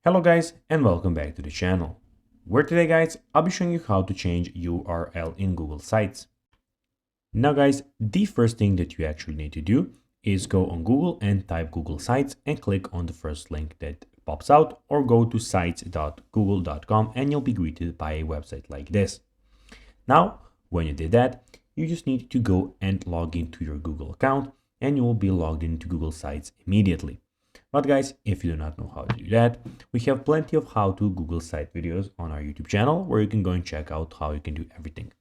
Hello guys and welcome back to the channel, where today guys I'll be showing you how to change URL in Google Sites. Now guys, the first thing that you actually need to do is go on Google and type Google Sites and click on the first link that pops out, or go to sites.google.com and you'll be greeted by a website like this. Now when you did that, you just need to go and log into your Google account and you will be logged into Google Sites immediately. But guys, if you do not know how to do that, we have plenty of how to Google site videos on our YouTube channel where you can go and check out how you can do everything.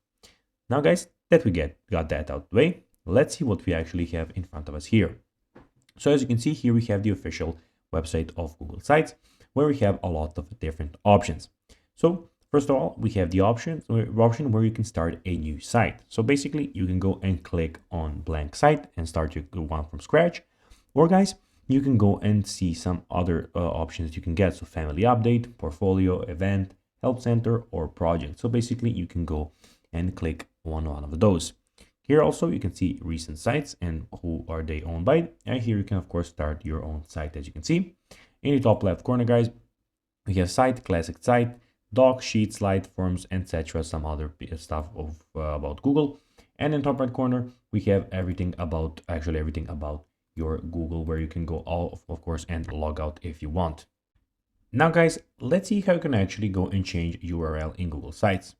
Now guys, that we got that out of the way, let's see what we actually have in front of us here. So as you can see here, we have the official website of Google Sites where we have a lot of different options. So first of all, we have the option where you can start a new site. So basically you can go and click on blank site and start your one from scratch. Or guys, you can go and see some other options you can get. So family update, portfolio, event, help center, or project. So basically you can go and click on one of those. Here also you can see recent sites and who are they owned by. And here you can of course start your own site. As you can see in the top left corner guys, we have site, classic site, doc, sheet, slide, forms, etc. Some other stuff of about Google. And in top right corner we have everything about your Google, where you can go of course and log out if you want. Now guys, let's see how you can actually go and change URL in Google Sites.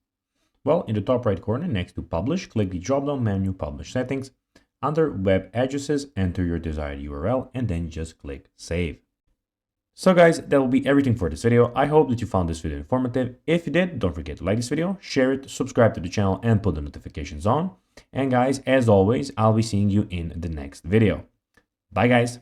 Well, in the top right corner next to publish, click the drop down menu publish settings. Under web addresses, enter your desired URL and then just click save. So guys, that will be everything for this video. I hope that you found this video informative. If you did, don't forget to like this video, share it, subscribe to the channel and put the notifications on. And guys, as always, I'll be seeing you in the next video. Bye guys.